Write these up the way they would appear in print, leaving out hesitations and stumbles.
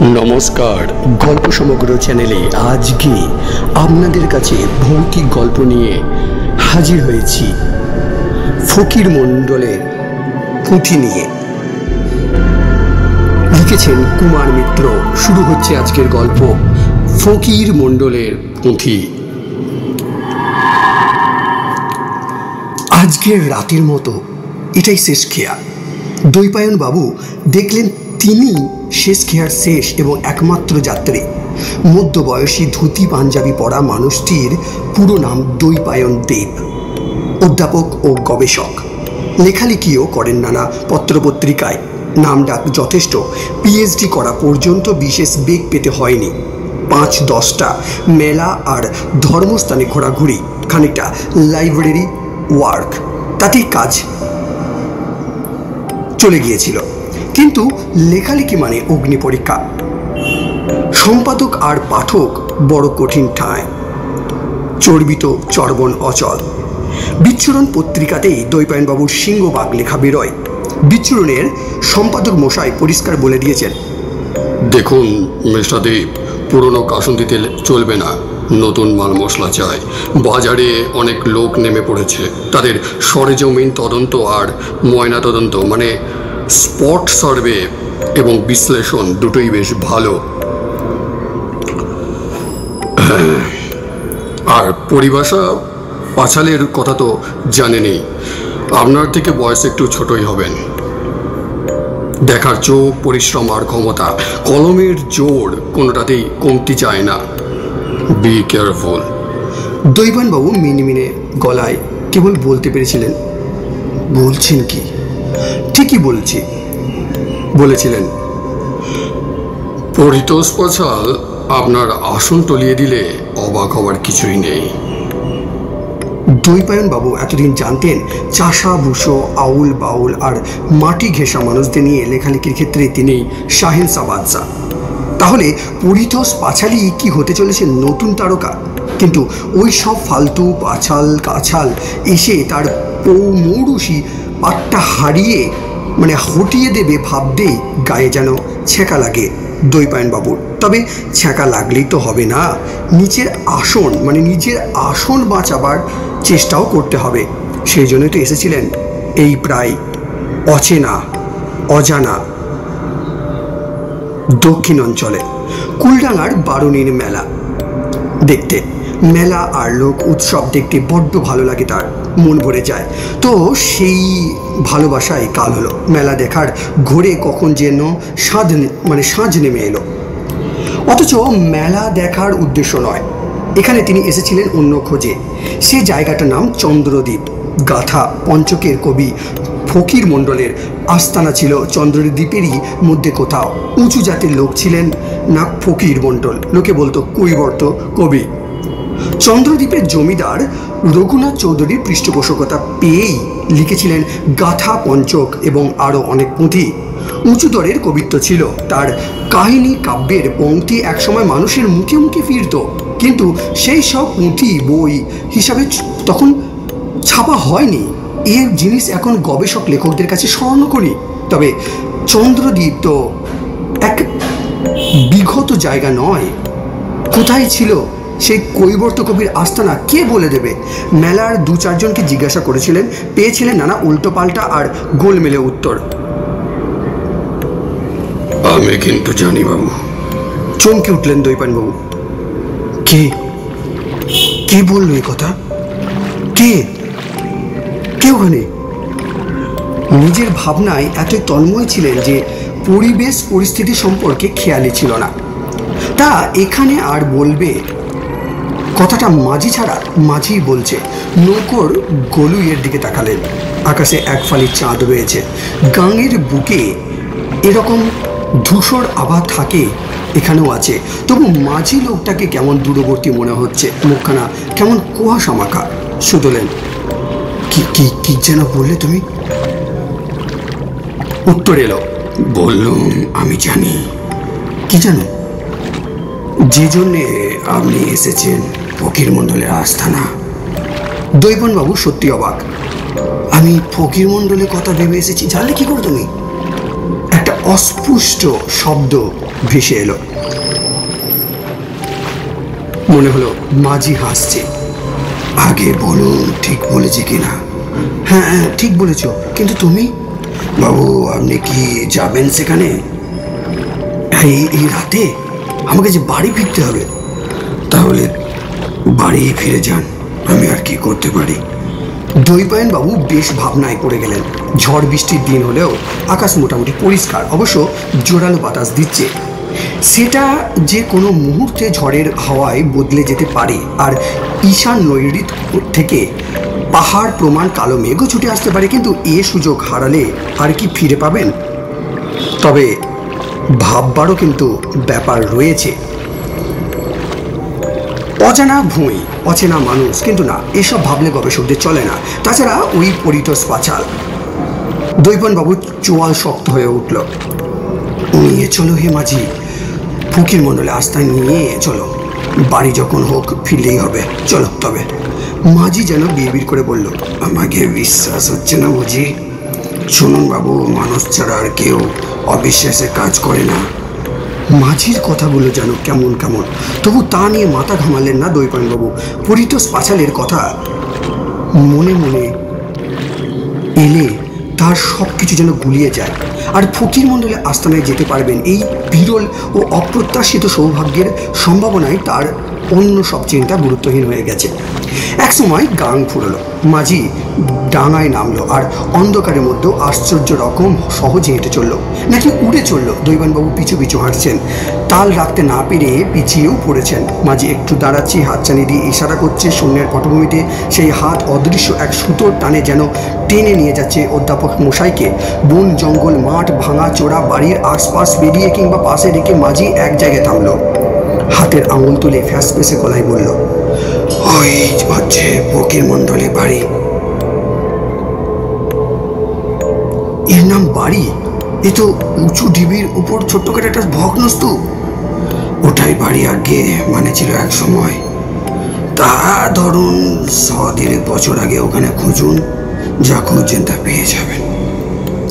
নমস্কার, গল্প সমগ্র চ্যানেলে আজকে আপনাদের কাছে ভৌতিক গল্প নিয়ে হাজির হয়েছি। ফকির মণ্ডলের পুঁথি নিয়ে লিখেছেন কুমার মিত্র। শুরু হচ্ছে আজকের গল্প, ফকির মণ্ডলের পুঁথি। আজকের রাতের মতো এটাই শেষ খেয়া। দৈপায়ন বাবু দেখলেন তিনি শেষ খেয়ার শেষ এবং একমাত্র যাত্রী। মধ্যবয়সী ধুতি পাঞ্জাবি পরা মানুষটির পুরো নাম দৈপায়ন দেব। অধ্যাপক ও গবেষক, লেখালেখিও করেন নানা পত্রপত্রিকায়। নাম ডাক যথেষ্ট। পিএইচডি করা পর্যন্ত বিশেষ বেগ পেতে হয়নি। ৫-১০টা মেলা আর ধর্মস্থানে ঘোরাঘুরি, খানিকটা লাইব্রেরি ওয়ার্ক, তাতেই কাজ চলে গিয়েছিল। কিন্তু লেখালেখি মানে অগ্নি পরীক্ষা। সম্পাদক আর পাঠক বড় কঠিন ঠাঁই। চর্বিত চর্বণ অচল। বিচ্ছুরণ পত্রিকাতেই দৈপায়নবাবুর সিংহভাগ লেখা বেরোয়। বিচ্ছুরণের সম্পাদক মশাই পরিষ্কার বলে দিয়েছেন, দেখুন মিস্টার দেব, পুরনো কাসুন্দিতে চলবে না, নতুন মাল মশলা চাই। বাজারে অনেক লোক নেমে পড়েছে, তাদের সরেজমিন তদন্ত আর ময়না তদন্ত মানে স্পট সার্ভে এবং বিশ্লেষণ দুটোই বেশ ভালো। আর পরিভাষা পাঁচালের কথা তো জানেনই। আপনার থেকে বয়স একটু ছোটই হবেন। দেখার চোখ, পরিশ্রম আর ক্ষমতা, কলমের জোর কোনোটাতেই কমতি চায় না। Be careful. দৈপায়নবাবু মিনমিনে গলায় কেবল বলতে পেরেছিলেন, বলছেন কি? ঠিকই বলেছিলেন। পরিতোষ পাঁচাল আপনার আসন টলিয়ে দিলে অবাক হওয়ার কিছুই নেই। দৈপায়নবাবু এতদিন জানতেন চাষা বুসো, আউল বাউল আর মাটি ঘেঁষা মানুষদের নিয়ে লেখালেখির ক্ষেত্রে তিনি শাহেনশা বাদশা। তাহলে পরিতোষ পাঁচালি কি হতে চলেছে নতুন তারকা? কিন্তু ওই সব ফালতু পাছাল কাছাল এসে তার পৌমৌরুষি পাটটা হটিয়ে দেবে ভাবতেই গায়ে যেন ছ্যাঁকা লাগে দৈপায়নবাবুর। তবে ছ্যাঁকা লাগলেই তো হবে না, নিজের আসন বাঁচাবার চেষ্টাও করতে হবে। সেই জন্যই তো এসেছিলেন এই প্রায় অচেনা অজানা দক্ষিণ অঞ্চলে। কুলডাঙ্গার বারুণীর মেলা দেখতে। মেলা আর লোক উৎসব দেখতে বড্ড ভালো লাগে, তার মন ভরে যায়। তো সেই ভালোবাসায় কাল হলো মেলা দেখার ঘোরে কখন যেন সাঁঝ নেমে এলো। অথচ মেলা দেখার উদ্দেশ্য নয়, এখানে তিনি এসেছিলেন অন্য খোঁজে। সে জায়গাটার নাম চন্দ্রদ্বীপ। গাথা পঞ্চকের কবি ফকির মণ্ডলের আস্তানা ছিল চন্দ্রদ্বীপেরই মধ্যে কোথাও। উঁচু জাতের লোক ছিলেন না ফকির মণ্ডল, লোকে বলতো কৈবর্ত কবি। চন্দ্রদ্বীপের জমিদার রঘুনাথ চৌধুরীর পৃষ্ঠপোষকতা পেয়েই লিখেছিলেন গাথা পঞ্চক এবং আরও অনেক পুঁথি। উঁচু দরের কবিত্ব ছিল তার। কাহিনী কাব্যের পংক্তি একসময় মানুষের মুখে মুখে ফিরত, কিন্তু সেই সব পুঁথি বই হিসাবে তখন ছাপা হয়নি। এর জিনিস এখন গবেষক লেখকদের কাছে স্বর্ণখনি। তবে চন্দ্রদ্বীপ তো এক বিগত জায়গা নয়। কোথায় ছিল সেই কৈবর্ত কবির আস্তানা কে বলে দেবে? মেলার ২-৪ জনকে জিজ্ঞাসা করেছিলেন, পেয়েছিলেন নানা উল্টোপাল্টা আর গোলমেলে উত্তর। আমি কিন্তু জানি বাবু। চমকে উঠলেন দৈপায়নবাবু। কে বললো এ কথা? কে ওখানে? নিজের ভাবনায় এতই তন্ময় ছিলেন যে পরিবেশ পরিস্থিতি সম্পর্কে খেয়ালই ছিল না। তা এখানে আর বলবে কথাটা মাঝি ছাড়া? মাঝি বলছে। নৌকোর গলুইয়ের দিকে তাকালেন। আকাশে এক ফালি চাঁদ রয়েছে। গাঙের বুকে এরকম ধূসর আভা থাকে, এখানেও আছে। তবু মাঝি লোকটাকে কেমন দূরবর্তী মনে হচ্ছে। মুখখানা কেমন কুয়াশা মাখা। শুধলেন, কি যেন বললে তুমি? উত্তর এলো, বললুম আমি জানি। কি জানো? যে জন্যে আপনি এসেছেন ফকির মণ্ডলের আস্তানা। দৈপায়নবাবু সত্যি অবাক। আমি ফকির মণ্ডলের কথা ভেবে এসেছি, জানলে কি করে তুমি? একটা অস্পষ্ট শব্দ ভেসে এলো। মনে হলো মাঝি হাসছে। আগে বলুন, ঠিক বলেছি কিনা? হ্যাঁ হ্যাঁ, ঠিক বলেছ, কিন্তু তুমি? বাবু, আপনি কি যাবেন সেখানে? এই রাতে আমাকে যে বাড়ি ফিরতে হবে। তাহলে বাড়ি ফিরে যান, আমি আর কি করতে পারি? দৈপায়ন বাবু বেশ ভাবনায় পড়ে গেলেন। ঝড় বৃষ্টির দিন হলেও আকাশ মোটামুটি পরিষ্কার, অবশ্য জোরালো বাতাস দিচ্ছে। সেটা যে কোনো মুহূর্তে ঝড়ের হাওয়ায় বদলে যেতে পারে, আর ঈশান নৈঋত থেকে পাহাড় প্রমাণ কালো মেঘও ছুটে আসতে পারে। কিন্তু এ সুযোগ হারালে আর কি ফিরে পাবেন? তবে ভাববারও কিন্তু ব্যাপার রয়েছে। অজানা ভূমি, অচেনা মানুষ, কিন্তু না, এসব ভাবলে গবেষকদের চলে না। তাছাড়া ওই পরিতোষ পাঁচাল। দৈপনবাবু চোয়াল শক্ত হয়ে উঠল। নিয়ে চলো হে মাঝি, ফকির মণ্ডলে আস্থায় নিয়ে চলো। বাড়ি যখন হোক ফিরলেই হবে, চলো তবে। মাঝি যেন বিড়বিড় করে বলল, আমাকে বিশ্বাস হচ্ছে না বুঝি? শুনুন বাবু, মানুষ ছাড়া আর কেউ অবিশ্বাসে কাজ করে না। মাঝির কথাগুলো যেন কেমন কেমন, তবু তা নিয়ে মাথা ঘামালেন না দৈপায়নবাবু। পরিতোষ পাঁচালের কথা মনে মনে এলে তার সব কিছু যেন গুলিয়ে যায়। আর ফকির মণ্ডলে আস্তানায় যেতে পারবেন এই বিরল ও অপ্রত্যাশিত সৌভাগ্যের সম্ভাবনায় তার অন্য সব চিন্তা গুরুত্বহীন হয়ে গেছে। একসময় গাং ফুরলো, মাঝি ডাঙায় নামলো, আর অন্ধকারের মধ্যেও আশ্চর্য রকম সহজে হেঁটে চললো, নাকি উড়ে চললো। দৈবানবাবু পিছু পিছু হাঁটছেন, তাল রাখতে না পেরে পিছিয়েও পড়েছেন। মাঝি একটু দাঁড়াচ্ছে, হাতছানি দিয়ে ইশারা করছে। শূন্যের পটভূমিতে সেই হাত অদৃশ্য এক সুতোর টানে যেন টেনে নিয়ে যাচ্ছে অধ্যাপক মশাইকে। বন জঙ্গল, মাঠ, ভাঙা চোরা বাড়ির আশপাশ বেরিয়ে কিংবা পাশে রেখে মাঝি এক জায়গায় থামলো। হাতের আঙুল তুলে ফ্যাস ফেসে গলায় বলল, ওই হচ্ছে ফকির মণ্ডলে বাড়ি। এর নাম বাড়ি? এ তো উঁচু ঢিবির উপর ছোট্টখাটো একটা ভগ্নস্তূপ। ওটাই বাড়ি আগে মানে ছিল এক সময়। তা ধরুন 100-1.5 বছর আগে। ওখানে খুঁজুন, যা খুঁজছেন তা পেয়ে যাবেন।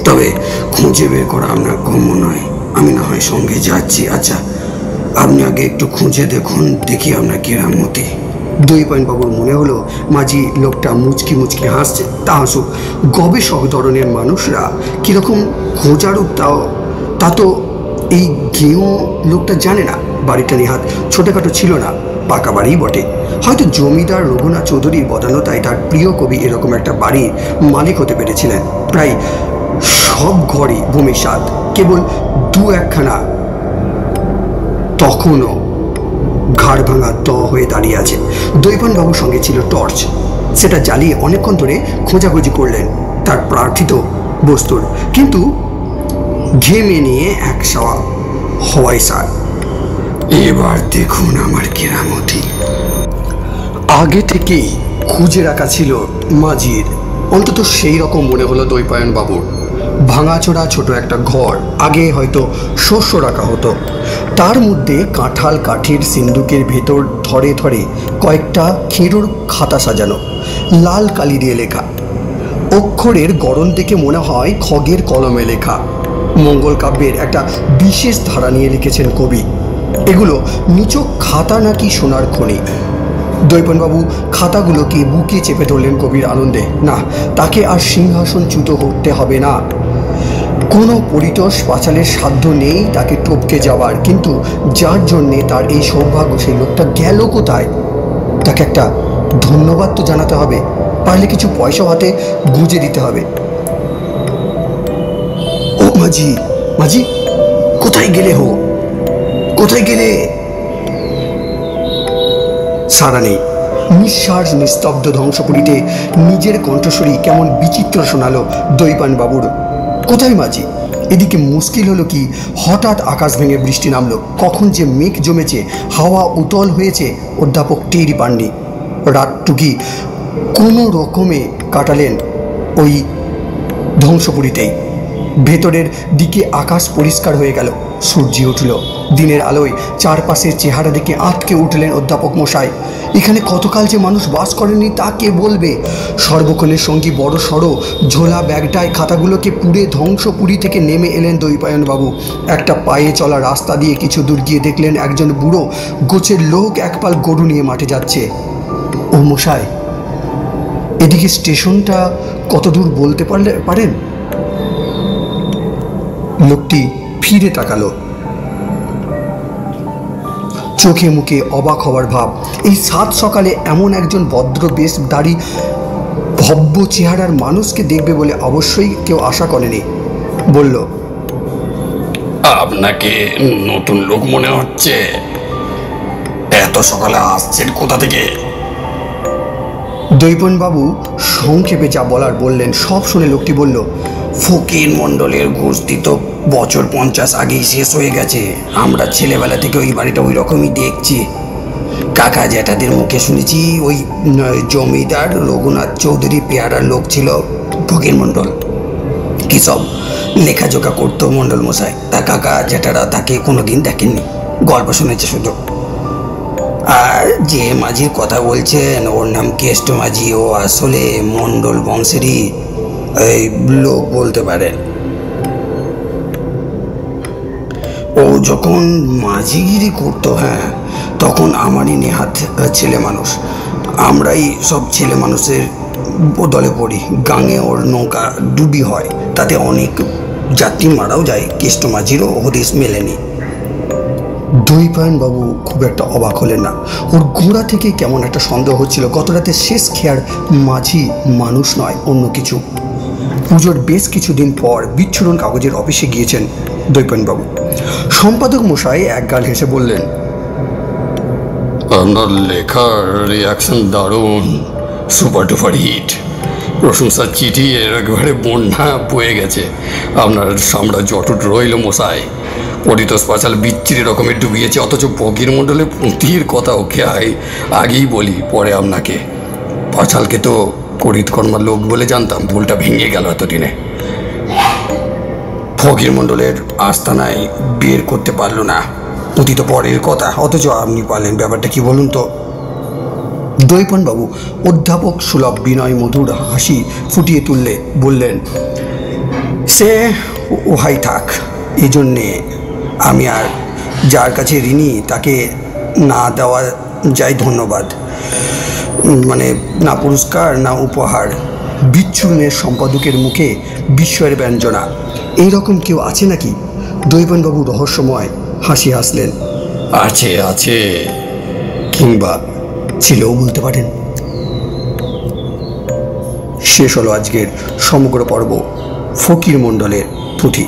তবে খুঁজে বের করা আপনার কম্য নয়, আমি না হয় সঙ্গে যাচ্ছি। আচ্ছা, আপনি আগে একটু খুঁজে দেখুন, দেখি আপনার কেরামতি। দৈপায়নবাবুর মনে হলো মাঝি লোকটা মুচকি মুচকি হাসছে। তা হাসুক, গবেষক ধরনের মানুষরা কীরকম খোঁজারূপ তা তো এই গেঁয়ো লোকটা জানে না। বাড়িটা নেহাত ছোটোখাটো ছিল না, পাকা বাড়িই বটে। হয়তো জমিদার রঘুনাথ চৌধুরীর বদান্যতায় তার প্রিয় কবি এরকম একটা বাড়ির মালিক হতে পেরেছিলেন। প্রায় সব ঘরই ভূমি স্বাদ, কেবল 2-1খানা তখনও ঘাড় ভাঙা হয়ে দাঁড়িয়ে আছে। দৈপায়নবাবুর সঙ্গে ছিল টর্চ, সেটা জ্বালিয়ে অনেকক্ষণ ধরে খোঁজাখুঁজি করলেন তার প্রার্থিত বস্তুর, কিন্তু ঘেমে নিয়ে একসাওয়া হওয়াই সার। এবার দেখুন আমার কেরামতি। আগে থেকেই খুঁজে রাখা ছিল মাঝির, অন্তত সেই রকম মনে হলো দৈপায়নবাবুর। ভাঙাচোরা ছোট একটা ঘর, আগে হয়তো শস্য রাখা হতো। তার মধ্যে কাঁঠাল কাঠির সিন্দুকের ভেতর ধরে ধরে কয়েকটা খেরোর খাতা সাজানো, লাল কালি দিয়ে লেখা। অক্ষরের গড়ন দেখে মনে হয় খগের কলমে লেখা। মঙ্গল কাব্যের একটা বিশেষ ধারা নিয়ে লিখেছেন কবি। এগুলো নিচক খাতা নাকি সোনার খনি। দৈপায়নবাবু খাতাগুলোকে বুকে চেপে ধরলেন কবির আনন্দে। না, তাকে আর সিংহাসনচ্যুত হতে হবে না। কোনো পরিতোষ পাঁচালের সাধ্য নেই তাকে টপকে যাওয়ার, কিন্তু যার জন্যে তার এই সৌভাগ্য, সেই লোকটা গেল কোথায়? তাকে একটা ধন্যবাদ তো জানাতে হবে, পারলে কিছু পয়সা হাতে গুঁজে দিতে হবে। ও মাঝি, মাঝি, কোথায় গেলে হো? কোথায় গেলে? সারা নেই। নিঃশ্বাস নিস্তব্ধ ধ্বংসপুরীতে নিজের কণ্ঠস্বরী কেমন বিচিত্র শোনালো দৈপায়নবাবুর। কোথায় মাঝি? এদিকে মুশকিল হলো কি, হঠাৎ আকাশ ভেঙে বৃষ্টি নামলো। কখন যে মেঘ জমেছে, হাওয়া উতল হয়েছে, অধ্যাপক টেরই পাননি। রাতটুকি কোনো রকমে কাটালেন ওই ধ্বংসপুরীতেই। ভেতরের দিকে আকাশ পরিষ্কার হয়ে গেল। সূর্য উঠল। দিনের আলোয় চারপাশের চেহারা দেখে আঁতকে উঠলেন অধ্যাপক মশাই। এখানে কতকাল যে মানুষ বাস করেনি তা কে বলবে। সর্বক্ষণের সঙ্গী বড় সড়ো ঝোলা ব্যাগটায় খাতাগুলোকে পুড়ে ধ্বংসপুরী থেকে নেমে এলেন দ্বৈপায়নবাবু। একটা পায়ে চলা রাস্তা দিয়ে কিছু দূর গিয়ে দেখলেন একজন বুড়ো গোছের লোক একপাল গরু নিয়ে মাঠে যাচ্ছে। ও মশাই, এদিকে স্টেশনটা কত দূর বলতে পারেন? লোকটি ফিরে তাকালো, চোখে মুখে অবাক হওয়ার ভাব। এই সাত সকালে এমন একজন ভদ্র বেশধারী ভব্য চেহারার মানুষকে দেখবে বলে অবশ্যই কেউ আশা করেনি। বলল, আপনাকে নতুন লোক মনে হচ্ছে? এত সকালে আসছেন কোথা থেকে? দ্বৈপায়নবাবু সংক্ষেপে যা বলার বললেন। সব শুনে লোকটি বলল, ফকির মণ্ডলের গোষ্ঠী তো বছর 50 আগেই শেষ হয়ে গেছে। আমরা ছেলেবেলা থেকে ওই বাড়িটা ওই রকমই দেখছি। কাকা জ্যাঠাদের মুখে শুনেছি ওই জমিদার রঘুনাথ চৌধুরী পেয়ারার লোক ছিল ফকির মণ্ডল। কী সব লেখাজোখা করতো মণ্ডল মশাই। তা কাকা জ্যাঠারা তাকে কোনোদিন দেখেননি, গল্প শুনেছে শুধু। আর যে মাঝির কথা বলছেন ওর নাম কেষ্ট মাঝি, ও আসলে মণ্ডল বংশেরই এই লোক বলতে পারেন। ও যখন মাঝিগিরি করতো, হ্যাঁ, তখন আমারই নেহাত ছেলে মানুষ। আমরাই সব ছেলে মানুষের দলে পড়ি। গাঙে ওর নৌকা ডুবি হয়, তাতে অনেক যাত্রী মারাও যায়। কেষ্ট মাঝিরও হদিশ মেলেনি। দ্বৈপায়নবাবু খুব একটা অবাক হলেন না। ওর গোড়া থেকে কেমন একটা সন্দেহ হচ্ছিল গত রাতে শেষ খেয়ার মাঝি মানুষ নয়, অন্য কিছু। পুজোর বেশ কিছুদিন পর বিচ্ছুরণ কাগজের অফিসে গিয়েছেন দ্বৈপায়নবাবু। সম্পাদক মশাই একগাল হেসে বললেন, আপনার লেখার রিয়াকশন দারুণ, সুপার টুপার হিট। প্রশংসার চিঠি এর একবারে বন্যা বয়ে গেছে। আপনার সাম্রাজ্য অটুট রইল মশাই। পরিত স্পাচাল বিচ্ছিরি রকমের ডুবিয়েছে, অথচ ফকির মণ্ডলের পুঁথির কথা ওকে আগেই বলি, পরে আপনাকে। পাঁচালকে তো করিতকর্মার লোক বলে জানতাম, ভুলটা ভেঙে গেল এতদিনে। ফকির মণ্ডলের আস্তানায় বের করতে পারলো না, পুঁথি তো পরের কথা, অথচ আপনি পারলেন। ব্যাপারটা কি বলুন তো? দ্বৈপায়নবাবু অধ্যাপক সুলভ বিনয় মধুর হাসি ফুটিয়ে তুললে বললেন, সে ওহাই থাক। এই জন্যে আমি আর যার কাছে ঋণী তাকে না দেওয়া যায় ধন্যবাদ, মানে না পুরস্কার না উপহার। বিচ্ছুরণের সম্পাদকের মুখে বিস্ময়ের ব্যঞ্জনা। এইরকম কেউ আছে নাকি? দ্বৈপায়নবাবু রহস্যময় হাসি হাসলেন। আছে আছে, কিংবা ছিলেও বলতে পারেন। শেষ হলো আজকের সমগ্র পর্ব ফকির মণ্ডলের পুঁথি।